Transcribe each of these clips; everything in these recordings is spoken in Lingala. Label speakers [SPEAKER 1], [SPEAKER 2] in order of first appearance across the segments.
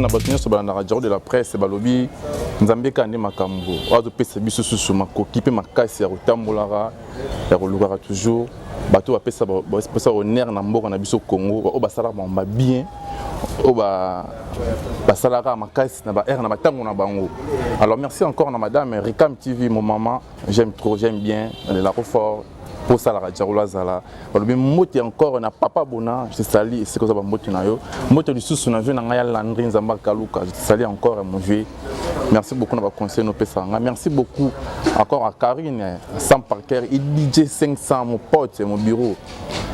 [SPEAKER 1] na bato so balanda radio de la presse balobi nzambe kandi makambo ozo pesa biso susu makoki pe makasi ya kotambolaka ya kolukaka toujours bato bapesa bapesa honneur na mboka na biso Congo o basala ba bien o basalaka makasi na ba air na batango na bango. Alors merci encore na madame Ricam TV, mon maman, j'aime trop, j'aime bien, elle est là fort pour ça la radio Lazala. Alors bien moti encore na papa bona, je sali c'est comme ça moti na yo. Moti du sous na vie na ngaya Landry Nzamba Kaluka, je sali encore mon vieux. Merci beaucoup na ba conseil no pesa. Merci beaucoup encore à Karine Sam Parker, DJ 500 mon pote mon bureau.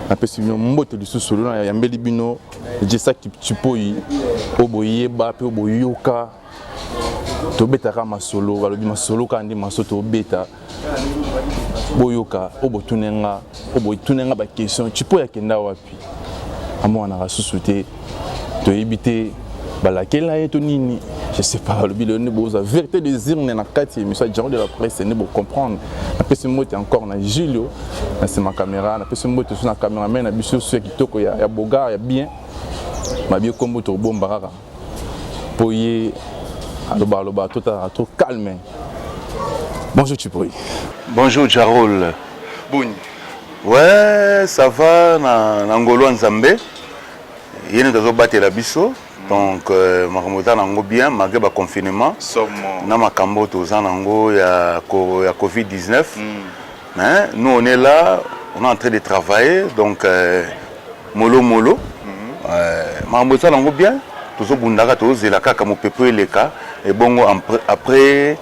[SPEAKER 1] Un peu sur moti du sous là ya mbeli bino, je sais que tu peux oboyeba pe oboyoka. To beta kama solo, balobi masolo kandi masoto beta. Boyoka obotunenga ba question tu peux yakenda wapi amo na rasusuté to éviter balakela eto nini je sais pas le bilone boza vérité des urnes na kati monsieur Diaro de la presse ne bo comprendre après ce mot encore na Julio na c'est ma caméra na ce mot sur na caméraman na biso sur kitoko ya boga ya bien ma bien comme to bomba rara poye aloba tota trop calme. Bonjour Tupoi.
[SPEAKER 2] Bonjour Jarol.
[SPEAKER 1] Bon.
[SPEAKER 2] Ouais, ça va na ngolo nzambe. Yene dazo batela biso. Donc makamota nango bien malgré ba confinement. Na makambo toza nango ya Covid-19. Mais nous on est là, on est en train de travailler donc mollo. Makamota nango bien. Tozo bundaka tozo la kaka mo pepe leka et bongo après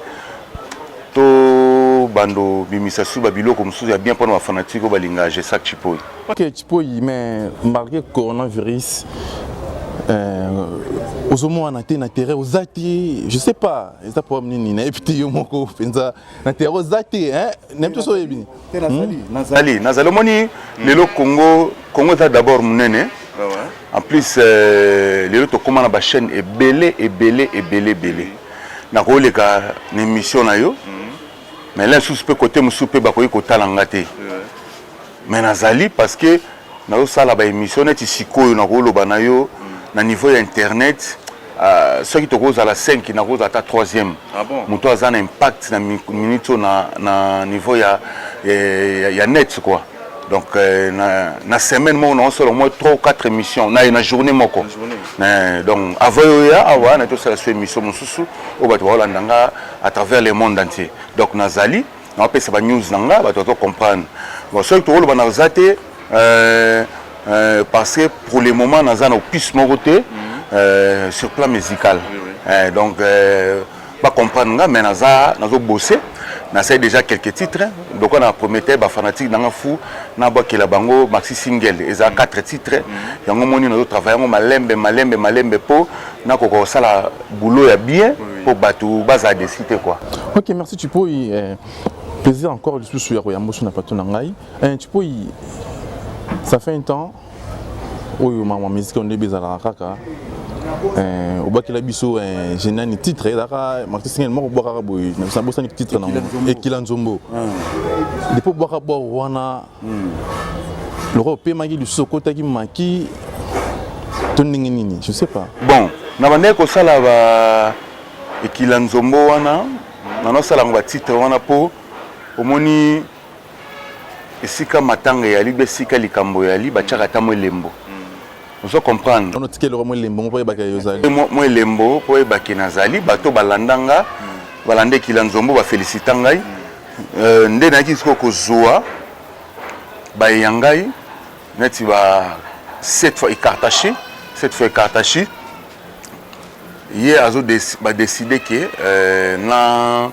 [SPEAKER 2] to bando bimisa su babilo comme ça bien pendant fanatique balinga j'ai ça Tupoi.
[SPEAKER 1] OK Tupoi mais malgré coronavirus aux hommes on a été na terre aux athées je sais pas ça pour nini na epité yo moko penza na terre aux athées hein nem to so yebi
[SPEAKER 2] nazali moni lelo Congo ça d'abord munene en plus lelo to comment na ba chaîne est belé na ko leka na émission na yo. Mais là, sous ce côté, je suis un mais nazali parce que nous avons une émission na niveau internet. Ceux qui sont à la 5, qui sont à la 3e. Nous avons un impact na niveau ya net quoi. Donc na semaine on a au moins 3 ou 4 émissions na journée moko. Donc avant on a tous la émission mususu au bato Hollanda à travers le monde entier. Donc nazali on peut ça news nanga bato comprendre. Bon ceux qui rôle banazate parce que pour le moment nazana au plus moroté sur plan musical. Donc pas comprendre mais nazo bosser. On a déjà quelques titres, donc on a promis aux fanatiques dans un fou, on a la bango maxi single, ils ont 4 titres, et on a travaillé malembe pour, on a ça la boulot est bien pour battre basa décider quoi.
[SPEAKER 1] OK, merci Tupoi, plaisir encore de sur Yambosu na pato nangai. Tupoi, ça fait un temps où ma musique on est bizarre kaka. Au bas qu'il a biso j'ai un titre là marketing moko boka boy na ça bossa ni titre na et Kilanzombo depuis boka bo wana le repé magi du sokota ki maki toningi nini je sais pas
[SPEAKER 2] bon na bande ko sala ba et Kilanzombo wana na sala ba titre wana po omoni esika matanga ya libe sika likambo ya liba chaka tamo lembo. Vous comprendre.
[SPEAKER 1] On a tiqué le mot lembo pour ébaki yozali.
[SPEAKER 2] Moi lembo pour ébaki nazali bato balandanga balande Kilanzombo ba félicitanga nde na kisiko ko zoa ba yangai neti ba 7 fois écartaché hier azo ba décider que na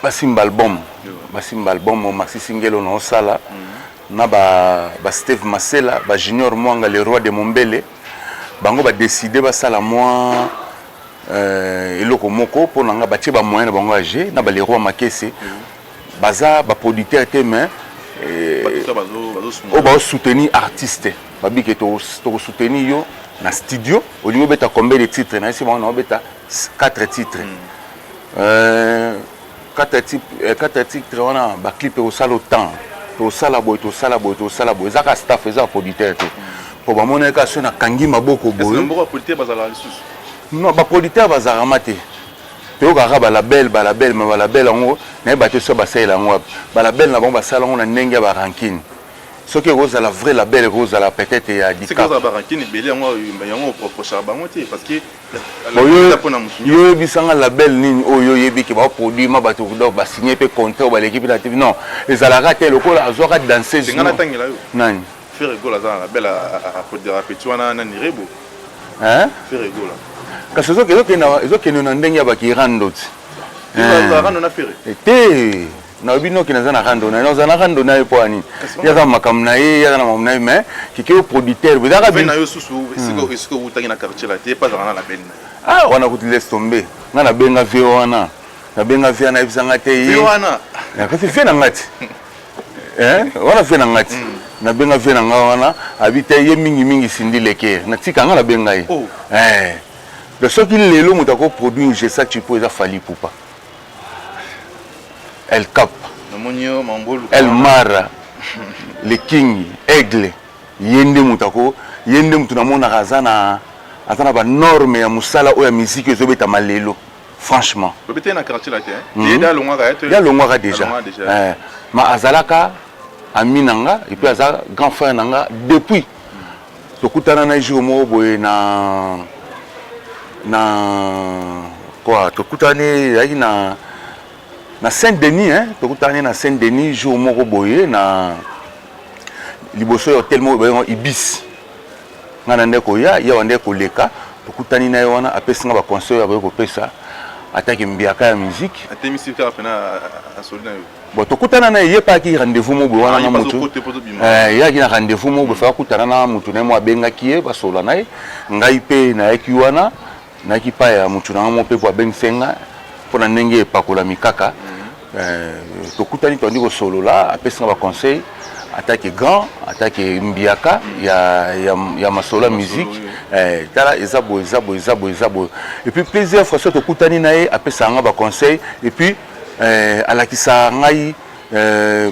[SPEAKER 2] basimba album maxi single on sala na ba Steve Masela ba Junior Mwanga le roi de Mombele bango ba décider ba sala moi eloko moko pour nanga ba tie ba moyen na bango age na ba le roi Makese baza ba producteur te mais o ba soutenir artiste ba bi que to soutenir yo na studio au niveau beta combien de titres na si on beta 4 titres 4 titres on a ba clip au salo temps to sala boy zaka staff eza producteur te po bamonaka so na kangi maboko boye
[SPEAKER 1] mboka politique bazala lisusu
[SPEAKER 2] non ba producteur bazala mate to kaka balabel mais balabel yango na ba te so basala yango balabel na bango basala yango na ndenge ba rankine soki kozala vrai label kozala peut-être ya
[SPEAKER 1] dika c'est que ba rankine belé yango proche bango te parce que
[SPEAKER 2] yo bisanga label nini oyo yebi ke ba produit ma bato ko ba signer pe contrat ba l'équipe na TV non ezalaka te lokola azoka danser
[SPEAKER 1] ngana tangela yo
[SPEAKER 2] nani
[SPEAKER 1] faire gola za label a produire petwana na nirebo
[SPEAKER 2] hein
[SPEAKER 1] faire gola
[SPEAKER 2] kasi ezokende na ndenge ya bakirando ti
[SPEAKER 1] rando na fere
[SPEAKER 2] te na bino ki naza na rando na ye po ani yaza makambo na ye yaza na makambo na ye mais kiki o producteur bezaka
[SPEAKER 1] na yo susu esiko utangi na quartier la te pas na label
[SPEAKER 2] ah wana kuti laisse tomber nga nabenga vie wana nabenga vie na ebisanga te
[SPEAKER 1] vie wana
[SPEAKER 2] kasi vie na ngati wana vie na ngati nabenga vie na nga wana abite ye mingi sindi leke natika nga nabenga ye de ce qu'il lelo mutako produit je sais que tu peux ça fali poupa El Cap El Mara le King Aigle yende mutako yende mutuna mona razana atana ba norme ya musala o ya musique ezobeta malelo franchement
[SPEAKER 1] bobete na quartier la te yeda
[SPEAKER 2] longwaka déjà ma azalaka aminanga et puis aza grand frère nanga depuis tokutana na jour mo boye na quoi tokutane yaki na Saint-Denis tokutane na Saint-Denis jour moko boye na liboso ya hotel mo bayo Ibis ngana ndeko ya wande ko leka tokutani na wana apesinga ba conseil ya ko pesa ataki mbiaka ya musique
[SPEAKER 1] atemisi ka pena asolina yo
[SPEAKER 2] bon tokutana na ye pa ki rendez-vous mo wana na mutu ya ki na rendez-vous mo fa kutana na mutu na mo abenga kiye basola na ngai pe na yaki wana na ki pa ya mutu na mo pe po abenga pona ndenge pakola mikaka tokutani tondi ko solola apesinga ba conseil attaque grand attaque mbiaka ya masola musique tala ezabo et puis plusieurs fois to kutani nae apesa nga ba conseil et puis alakisa ngai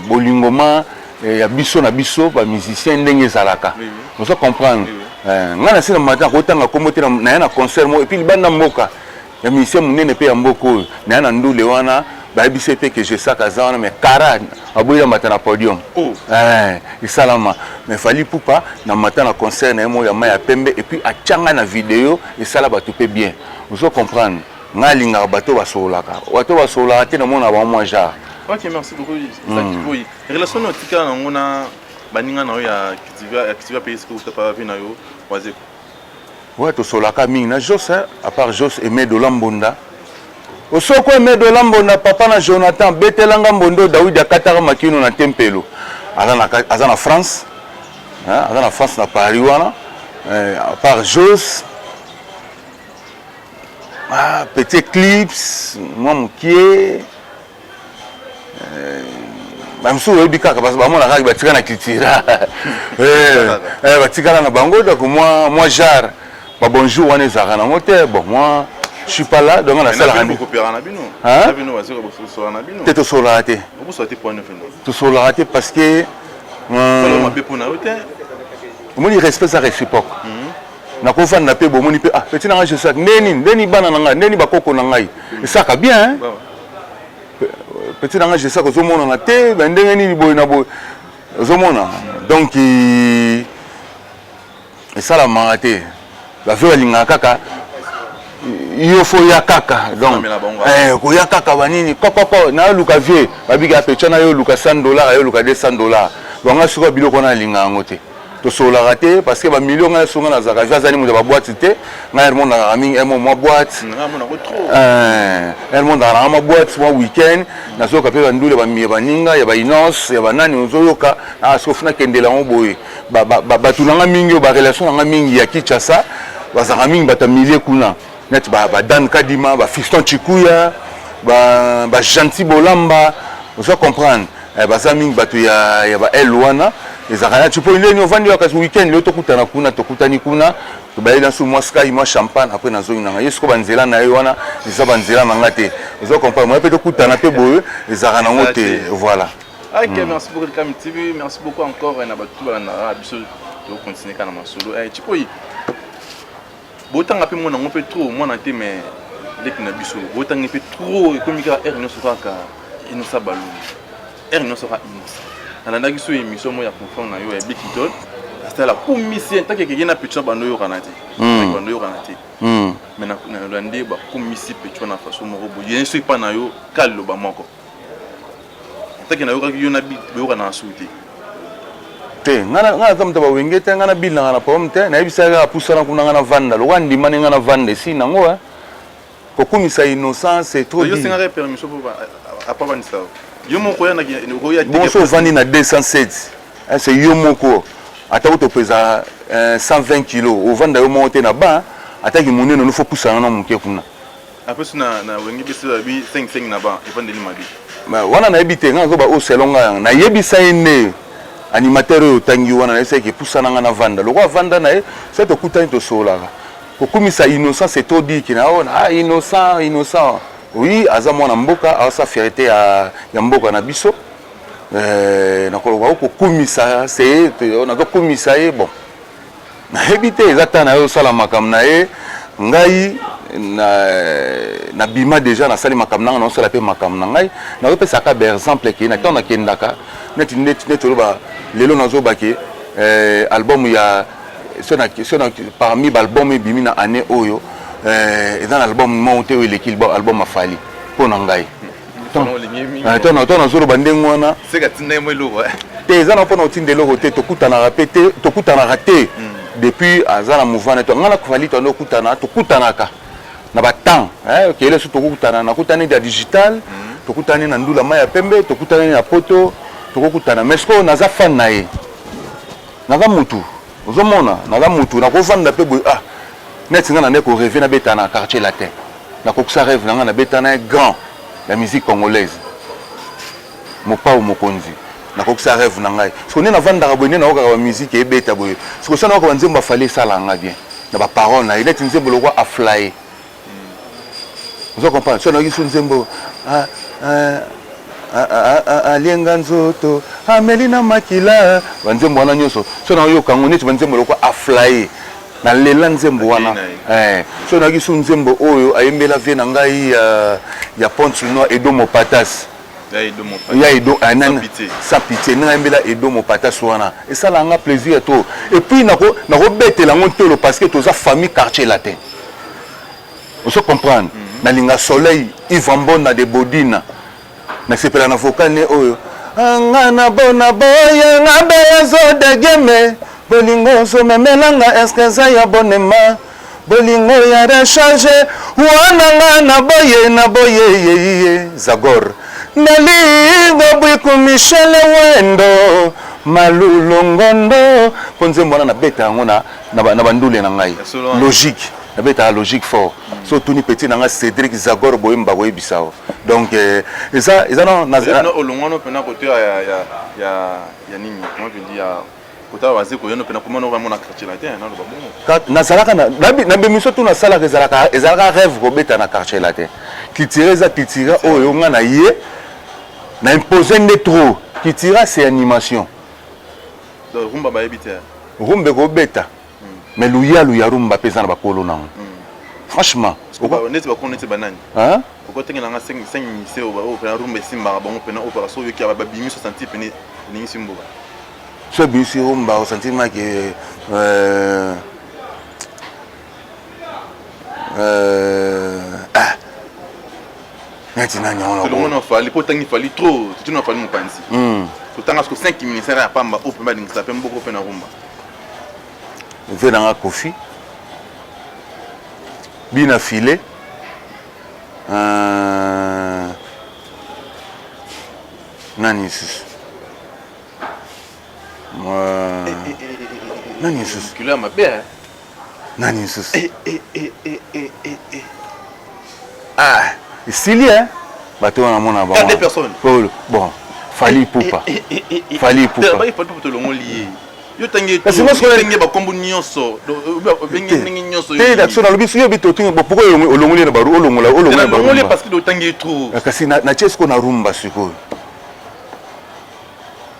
[SPEAKER 2] bolingoma ya biso na biso ba musicien ndenge ezalaka on se comprendre nga na sina matin ko tanga komote na na concert mo et puis libanda mboka ya musicien munene pe ya mboko na na ndule wana ba BCP que je sais kazana mais kara aboyela matana podium isalama mais fali poupa na matana concert na mo ya maya pembe et puis achanga na vidéo et sala bato pe bien vous comprendre ngalinga bato basolaka bato basolaka te na mona ba moi genre.
[SPEAKER 1] OK, merci beaucoup. Oui, relation notika na ngona baninga na yo ya Kitiva pays que vous pas vu na yo waze.
[SPEAKER 2] Ouais, to solaka mingi na Jos à part Jos Aimé de Lambonda. Osoko Aimé de Lambonda papa na Jonathan betelanga mbondo Daoud akataka makino na tempelo. Azana France. Azana France na Paris wana. À part Jos petit clips moi mokie même si on dit que parce que moi la règle batika na kitira batika na bango donc moi jar ba bonjour on est à na moteur bon moi je suis pas là donc on a ça la rendez-vous tu te solaraté tu solaraté parce que moi il respect ça réciproque na ko fan na pe bo moni pe petit na je sais ndeni bana na nga ndeni bakoko na ngai ça ka bien petit na nga je sais que zo mona na te ba ndenge ni boy na boy zo mona donc et ça la maraté la veut linga kaka il faut ya kaka donc ko ya kaka banini papa na luka vie babika pe chana yo luka $100 yo luka $200 donc suka biloko na linga ngote to sola raté parce que ba million na songa na zaka jazani mu ba boîte te na hermon na ami emo mo boîte hermon na ma boîte mo weekend na soka pe ba ndule ba mi ba ninga ya ba inos ya ba nani ozoyoka na sofuna kendela ngo boye ba tunanga mingi ba relation nga mingi ya Kinshasa ba zaka mingi ba ta millier kuna net ba Dan Kadima ba Fiston Chikuya ba Gentil Bolamba vous comprendre ba za mingi ba to ya ba Elwana ezakana tu peux aller au vendeur parce que week-end le tokutana kuna tokutani kuna to baila sur moi sky moi champagne après na zo ngana yesko banzela na yona eza banzela ngate vous comprenez moi peut tokutana pe boye ezakana ngote voilà.
[SPEAKER 1] OK, merci beaucoup Kam TV, merci beaucoup encore na batu na biso to continuer kana masolo tu peux botanga pe mona ngope trop mona te mais lek na biso botanga pe trop comme ka er no sokaka inosa balu er no soka inosa anandaki so émission mo ya confond na yo ya bikitol c'est la commission tant que na petcho bando yo kana te bando yo kana te mais na lande ba commission petcho na façon mo bo yen so pa na yo kallo ba moko tant que na yo ka yo na bi yo kana souti
[SPEAKER 2] te ngana tamta ba wenge te ngana bil ngana pomte na ibisa ga pusana kuna ngana vanda lo wandi mane ngana vande si nango ko kumisa innocence c'est trop
[SPEAKER 1] yo singa permission pour a pas bani ça yo moko ya na ko ya
[SPEAKER 2] bon so vandi na 207 c'est yo moko ata to pesa 120 kg o vanda yo monte na ba ata ki munene no faut pusana na muke kuna
[SPEAKER 1] après na wenge biso bi 5 na ba e vande ni mabi
[SPEAKER 2] ma wana na ebite ngana zo ba o selonga na yebisa ene animateur au tangi wana na seki poussa na ngana vanda le roi vanda na c'est to kutani to sola ko kumisa innocent c'est to dit ki na ona innocent oui aza mwana mboka asa fierté ya mboka na biso na ko kumisa c'est on a ko kumisa bon na ebite ezata na yo sala makam na ngai na bima déjà na sali makam na sala pe makam na ngai na ko pesa ka par exemple ki na tona kendaka net ba lelo nazo baki album ya sona parmi album bimi na année oyo dans l'album monté ou l'équipe album afali pona ngai ton nazo bandengo wana
[SPEAKER 1] c'est ka tinda mo lo
[SPEAKER 2] te ezana pona otinde lo te tokutana raté depuis azana mouvement to ngana kufali to no kutanaka na batang kele so tokutana na kutani da digital tokutani na ndula maya pembe tokutani na poto tokutana mais ko naza fan na ye naza mutu ozomona naza mutu na ko vanda pe net ngana ne ko rêver na betana quartier latin na ko sa rêve ngana betana grand la musique congolaise mopa ou mokonzi na ko sa rêve na ngai so ne na vanda ka boné na ko ka musique e beta boye so so na ko nzemba fallait sala nga bien na ba parole na ile nzembo lo ko a fly vous comprenez so na ki nzembo alienga nzoto amelina makila banzembo wana nyoso so na yo kango neti banzembo loko a fly na lela nzembo wana so na kisu nzembo oyo ayembela ve na ngai ya Ponce no Edomo Patas ya Edo anan sa pitié na ayembela Edomo Patas wana et ça la nga plaisir trop et puis na ko betela ngotelo parce que toza famille quartier latin vous comprenez na linga soleil Ivambona de Bodina na sepela na vokane oyo ngana bona boya ngabe zo de geme bolingo so memelanga est-ce que ça ya bonema bolingo ya recharge wana na boye Zagor nalingo bwiku Michel Wendo malulu ngondo ponze mwana na beta yango na bandule na ngai logique na beta logique fort so tuni petit na nga Cédric Zagor boyemba boyebisao donc ça na
[SPEAKER 1] olongano pena côté ya nini comment je dis ya côté wazi ko yono pena comment on va mona quartier latin na ba bon
[SPEAKER 2] na salaka na bemiso tu na salaka ezalaka rêve ko beta na quartier latin qui tira oyo nga na ye na imposer ne trop qui tira c'est animation
[SPEAKER 1] donc rumba ba ebiter
[SPEAKER 2] rumba ko beta mais luya rumba pesa na bakolo nango franchement
[SPEAKER 1] on est connaître banani
[SPEAKER 2] hein
[SPEAKER 1] ko tenga nga 5 c'est au pena rumba simba bon pena opération yo ki ba bimi 60 pena ni simbo
[SPEAKER 2] so bisi rumba au sentiment que maintenant
[SPEAKER 1] on a fallu pour tangi fallu trop tu n'as fallu mon pansi tout temps que 5 ministères à pamba au pema dinga ça fait beaucoup pena rumba
[SPEAKER 2] ve dans Kofi bina filé nani sus nani sus
[SPEAKER 1] kula mabe
[SPEAKER 2] nani sus stylé hein bateau na mona ba
[SPEAKER 1] des personnes
[SPEAKER 2] bon fali poupa fali poupa
[SPEAKER 1] ba il faut tout le monde lié yo tangi tangi ba kombu nyonso bengi ningi nyonso
[SPEAKER 2] te d'action na lobiso yo bito tinga bo pourquoi olongoli na baru olongola ba
[SPEAKER 1] olongoli parce que do tangi trop
[SPEAKER 2] kasi na chesko na rumba siko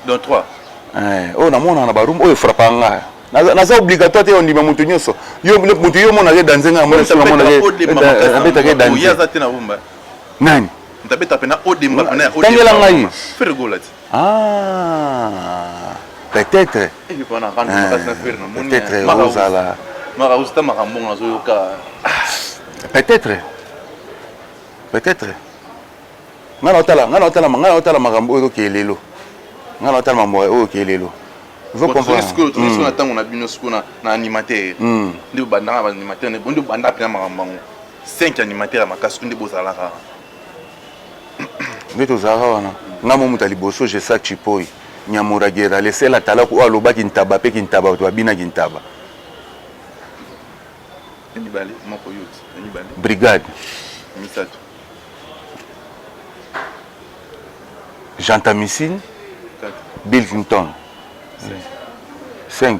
[SPEAKER 1] dans 3
[SPEAKER 2] na mona na barum oyo frappanga naza obligatoire te ondima mutu nyonso yo mutu yo mona ke danse nga mona sala mona ke abeta ke danse
[SPEAKER 1] yaza te na bomba
[SPEAKER 2] nani
[SPEAKER 1] ntabeta pena odemba pena odemba
[SPEAKER 2] tangela ngai
[SPEAKER 1] faire golati
[SPEAKER 2] peut-être
[SPEAKER 1] et puis on a rendu na faire na moni
[SPEAKER 2] peut-être ozala
[SPEAKER 1] mara usta makambo na zo yoka
[SPEAKER 2] peut-être ngana otala makambo oyo kelelo ngana otala makambo oyo kelelo vous comprenez
[SPEAKER 1] ce que tout ce na tango na bino ce qu'on a na animateur ndi banda ba animateur ne bondo banda pena makambo 5 animateurs makasi ndi bozala ka
[SPEAKER 2] ndeto zara wana ngamo mutali boso je sa chipoi nyamuragera lesela tala ko aloba kintaba pe kintaba to abina kintaba
[SPEAKER 1] ni bali moko youth ni bali
[SPEAKER 2] brigade
[SPEAKER 1] misato
[SPEAKER 2] Jean Tamisine Bill Clinton 5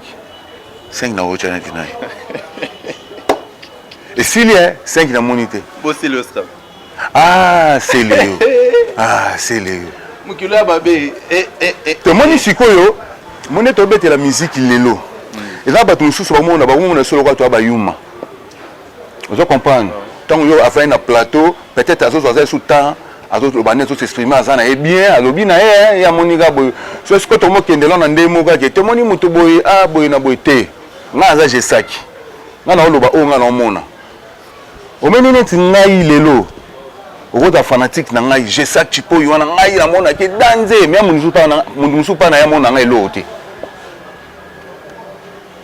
[SPEAKER 2] na ochana tinai et s'il y a 5 na monité
[SPEAKER 1] bosser le strap
[SPEAKER 2] c'est Léo c'est Léo
[SPEAKER 1] mukilo ya babe
[SPEAKER 2] to moni sikoyo moni to bete la musique lelo et là batu mususu ba solo kwa to abayuma vous comprenez tant yo afin na plateau peut-être azo sous temps azo bane to s'exprimer azana et bien alobi na ya monika boy so ce que to mo kendela na ndemo ka ke to moni mutu boy boy na boy te nga aza je saki nga na oloba o nga na mona o meni neti ngai lelo okoza fanatique na ngai je saki chipo yo na ngai na mona ke danze mais mundu pa na ya mona ngai lo te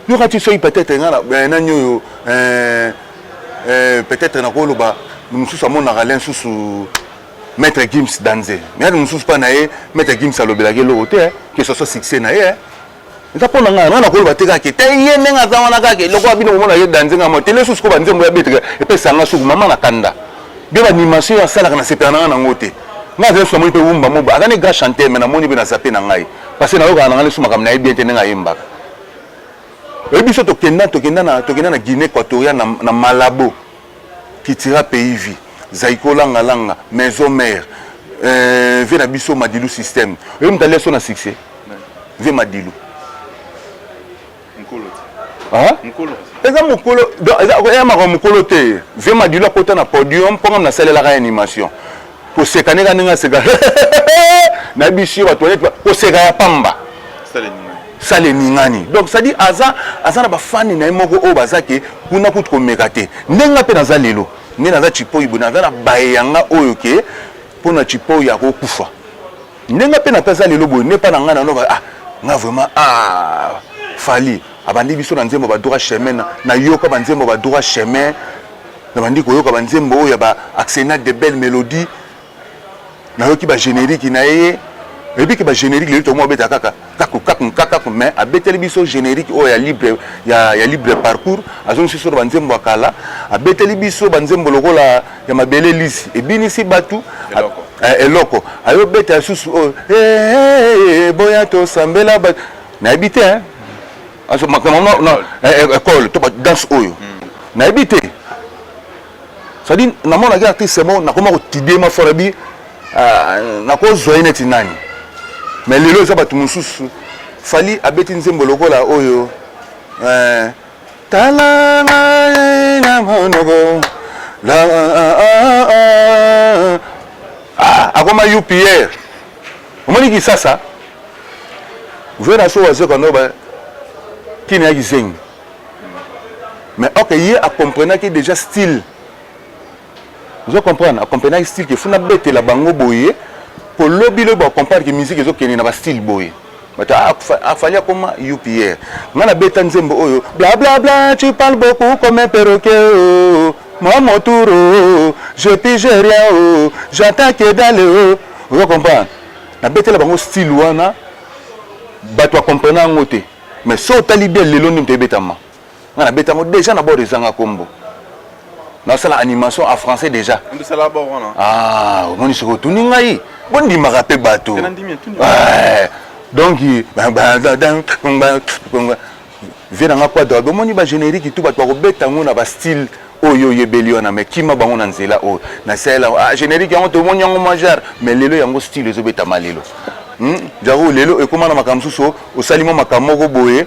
[SPEAKER 2] yo kati so peut-être nga na nyo peut-être na koloba mususu amona galen susu Maître Gims danze mais nous sommes pas naé Maître Gims alobela ke lo te que ce soit succès naé eza pona nga na koloba te ka ke te ye nenga za wana ka ke loko abino mona ye danze nga mo tele susu ko banzembo ya betre et pe sanga suku mama na kanda bien animation ya sala kana sepana na ngote nga ze so mo pe wumba mo ba kana ga chanter mais na moni be na zape na ngai parce que na yoka na ngale suma kam na ye bien te nga yemba et biso to kenda na Guinée équatoriale na Malabo qui tira pays vie Zaiko langa maison mère vient abisso Madilu système et me d'aller son succès vient Madilu
[SPEAKER 1] mukolo
[SPEAKER 2] eza mukolo eza mukolo te vient Madilu à côté na podium pour na salle la réanimation pour se kaneka ninga seka na bishi wa toilette pour se ya pamba sale ningani donc ça dit aza na ba fan na moko o bazake kuna kutu mekate ndenga pe na zalelo ni naza chipo ibu naza na bayanga oyo ke pona chipo ya ko kufa ndenga pe na pesa lelo boy ne pa na ngana no nga vraiment fali abandi biso na nzembo ba droit chemin na yoka ba nzembo ba droit chemin na bandi ko yoka ba nzembo oyo ba accent de belles mélodies na yoki ba générique na ye et puis que ba générique le to mo beta kaka mais abeteli biso générique o ya libre parcours azon sur banzembo akala abeteli biso banzembo lokola ya mabele lisi e binisi batu eloko ayo beta susu boya to sambela ba na habité hein aso makama non école to danse oyo na habité ça dit na mona ga artiste mo na koma ko tidema forabi na ko zoine tinani mais lelo za batu mususu fali abeti nzembo lokola oyo tala na monogo la akoma UPR omoni ki sasa vena so wazo kono ba kini ya gizengi mais ok ye a comprendre que déjà style vous comprenez a comprendre style que funa bete la bango boye pour lobby le ba comprendre que musique ezo keni na ba style boye bata afanya comme UPR ngana beta nzembo oyo bla bla bla tu parles beaucoup comme un perroquet oh. Moi mon tour oh. Je pige rien oh. J'attaque dans le haut vous comprenez na beta la bango style wana bato comprendre ngote mais so tali bien lelo ni betama ngana beta mo déjà na bord ezanga kombo na sala animation en français déjà
[SPEAKER 1] on sala bord wana
[SPEAKER 2] on se retourne ngai bon di marape bato donc vient nga kwa do moni ba générique tout bato ko beta ngona ba style oyo yebeli wana mais kima bango na nzela o na sala générique yango to moni yango majeur mais lelo yango style zo beta malelo jaro lelo e komana makamsuso o salimo makamoko boye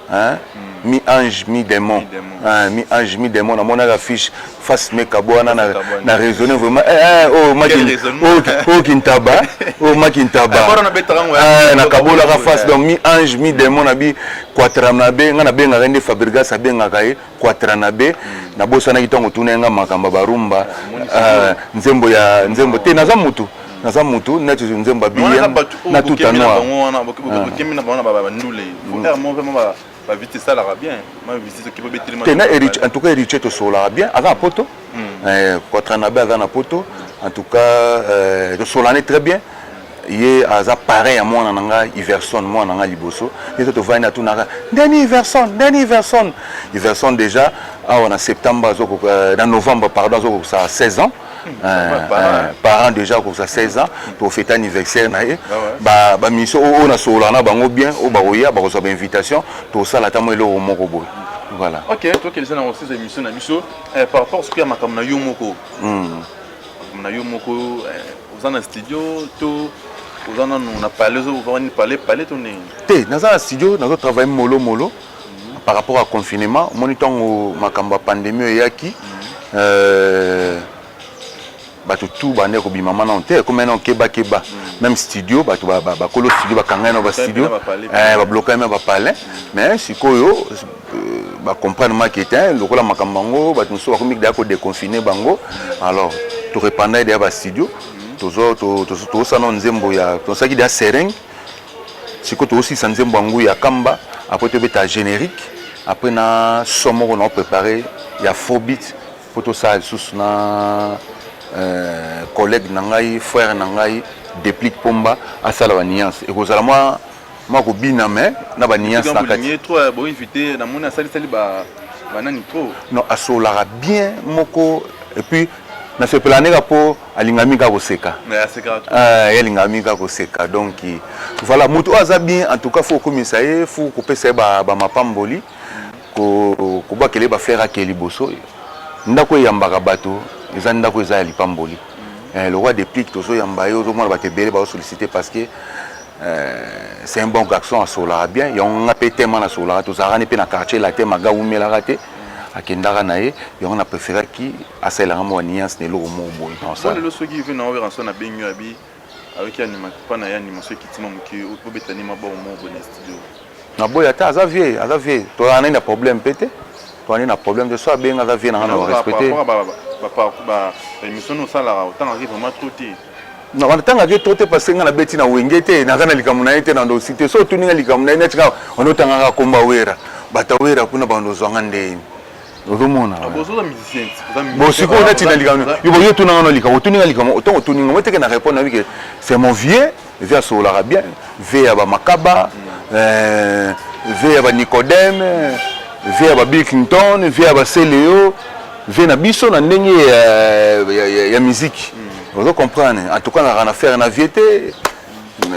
[SPEAKER 2] hein? Mi-ange, mi-démon. Mi-ange, mi-démon. On a l'affiche face Mekabo, on a raisonné vraiment. Oh, Makintaba. Oh, Makintaba. On a Kabo la face. Donc, mi-ange, mi-démon, on a dit Quatranabe, on a bien rendu Fabrigas, on a bien rendu Quatranabe. Na bosa na kitongo tunenga makamba barumba. Nzembo ya nzembo te nazamutu. Nazamutu netu nzembo biya na tout à noir.
[SPEAKER 1] Vite ça là bien. Moi visite qui peut bettre
[SPEAKER 2] en tout cas héritier to sola bien avant poto. Quatranabe avant poto. En tout cas to solane très bien. Il a pareil à moi nanga Iverson moi nanga liboso. Et to va na tout nanga Danny Iverson déjà en septembre dans novembre pardon ça 16 ans. Parents déjà pour ça 16 ans pour fêter anniversaire ba mission on a solana bango bien au baroya ba recevoir invitation tout ça la tamo lo moko boy voilà.
[SPEAKER 1] OK, toi qui les a aussi émission na biso par rapport à ce que makam na yo moko aux en studio to aux en on a parlé on parler tourner
[SPEAKER 2] té dans un studio dans travail mollo par rapport à confinement monitor makamba pandémie yaki bato tout bande ko bimama na onte comme non keba même studio bato ba kolo studio ba kanga na ba studio ba bloquer même ba parler mais sikoyo ba comprendre marketing lokola makambango bato so ba komi da ko déconfiner bango alors to répandre de ba studio to ça non nzembo ya to ça qui da sereng siko to aussi nzembo bango ya kamba après to beta générique après na somo on a préparé ya faux beat pour tout ça sous na collègue nangai frère nangai déplique pomba à ça la nuance et cause moi ko bina mais na ba nuance na kati
[SPEAKER 1] trop bon invité na mona sali ba nani trop
[SPEAKER 2] non asolara bien moko et puis na se planer pour alingami ka koseka alingami ka koseka donc voilà mutu aza bien en tout cas faut komisa faut ko pesa ba mapamboli ko ba kele ba faire akeli boso ndako yambaka bato les ndako eza lipamboli le roi des pliques tozo yamba yo zo mona ba tebele ba solliciter parce que c'est un bon garçon à solara bien y on a pété man à solara to zarane pe na quartier la te maga ou mela raté akendara nae y on a préféré qui asela ramo nuance ne lo mo boy dans ça
[SPEAKER 1] le so qui vient en rançon na benyu abi avec animation pas na animation qui tima muki o betani ma ba mo bon studio
[SPEAKER 2] na boya ta azavier to ana na problème pété to ana na problème de ça bien azavier na respecter
[SPEAKER 1] émission nous ça là autant arrive vraiment trop tôt
[SPEAKER 2] non on tanga que trop parce que na beti na wengete na kana likamuna ite na ndo cité so tuninga likamuna ine tika on tanga komba wera batawera kuna bando zwanga ndeni ozomona
[SPEAKER 1] bozo la musicien
[SPEAKER 2] bosiko na tina likamuna yo tunanga no likamuna tuninga likamuna autant tuninga moi te na répondre avec c'est mon vieux via solara bien via ba makaba via ba Nicodème via ba Bill Clinton via ba Célio via biso na ndenge ya musique vous comprenez en tout cas on a faire na viété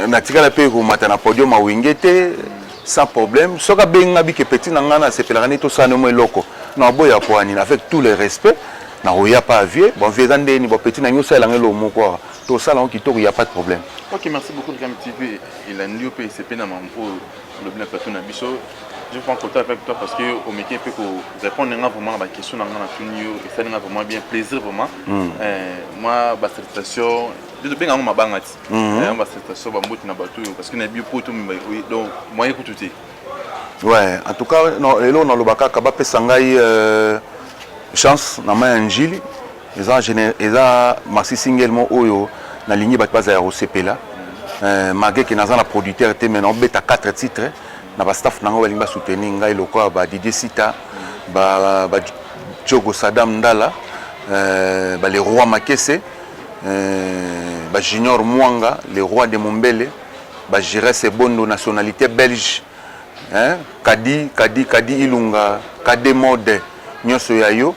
[SPEAKER 2] na tikala pe ko mata na podium a wingete sans problème soka benga bi ke petit na ngana se pelani to ça no mo loko na boya ko ani avec tout le respect na oya pas vieux bon vieux ndé ni bo petit na nyosa la ngelo mo quoi to ça là on kitoko y a pas de problème.
[SPEAKER 1] OK, merci beaucoup de Ram TV il a ndio pe CP na mampo le bien plateau na biso. Je prends contact avec toi parce que au métier peut répondre vraiment à la question dans la tunio et ça n'a vraiment bien plaisir vraiment moi ba salutation de bien ma bangati ba salutation ba mbote na bato parce que na bio poto donc moi écoute tout
[SPEAKER 2] ouais en tout cas non et là on le baka ba pesa ngai chance na ma njili eza maxi single mo oyo na ligne ba pas ya osepela malgré que na za na producteur te maintenant beta 4 titres na ba staff nango balinga soutenir ngai lokwa ba Didier Sita ba Diogo Sadam Ndala ba les rois Makese ba Junior Mwanga les rois de Mombele ba Jiresse Bondo nationalité belge Kadi Ilunga Kade Mode nyonso yayo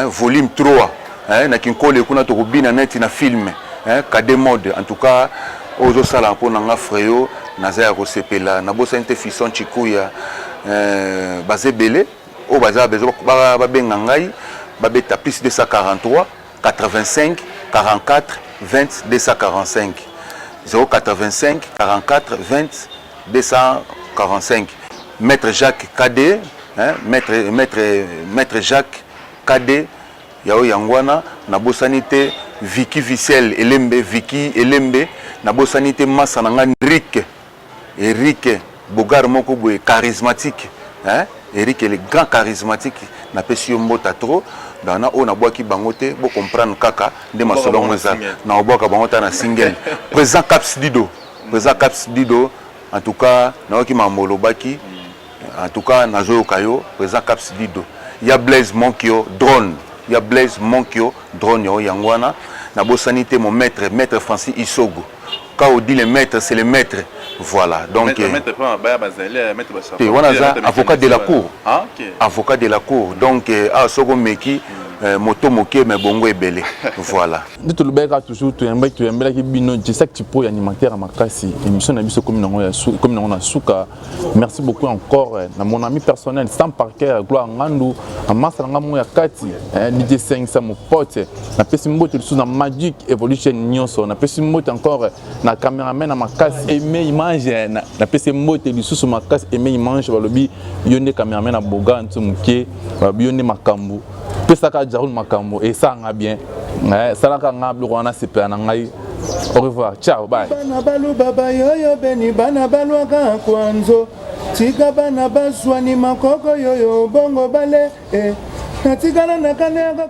[SPEAKER 2] volume 3 na kinkole kuna to kubina net na film Kade Mode en tout cas ozo sala pour nanga freo nazaya ko sepela na bosa inte fisson chikuya bazebele o baza bezo ba benga ngai ba beta plus 243 85 44 20 245 085 44 20 245 Maître Jacques Kadé, hein, Maître Jacques Kadé, Yao Yangwana, Nabosanité, Vicky Vissel, Elembe, Vicky Elembe, Nabosanité Massanangan, Eric, Bogar Mokoboé, charismatique, hein, Eric est le grand charismatique, n'a pas su mota trop, dans na on a bois qui bangote, pour comprendre kaka, de ma selon ça, na bois qui bangote na single, présent Caps Dido, en tout cas, na qui m'a molobaki, en tout cas, na zo kayo, présent Caps Dido. Il y a Blaise Monkio, drone. Il y a Blaise Monkio, drone yo yangwana. Na bosanité mon maître Francis Isogo. Quand on dit le maître, c'est le maître. Voilà. Donc avocat de la cour.
[SPEAKER 3] Ah, OK.
[SPEAKER 2] Avocat de la cour. Donc Sogo Meki moto moké mais bongo ebele. Voilà.
[SPEAKER 1] Tout le bel toujours tu aimes qui bino je sais que tu peux animateur à Makasi émission na biso comme on a souka. Merci beaucoup encore na mon ami personnel Sam Parker Gloire Ngandu à Masanga mo ya kati DJ 5 mon pote na pesi mbote sous na Magic Evolution nyonso na pesi mbote encore na caméraman à Makasi aimer image na pesi mbote sous Makasi aimer image balobi yonde caméraman na Boga ntumuke yonde makambu pesaka Jaroul Makambo et ça nga bien ça la nga blo wana sepe na ngai au revoir ciao bye
[SPEAKER 4] bana balu baba yoyo beni bana balu aka kwanzo tika bana baswani makoko yoyo bongo bale natikana nakane aka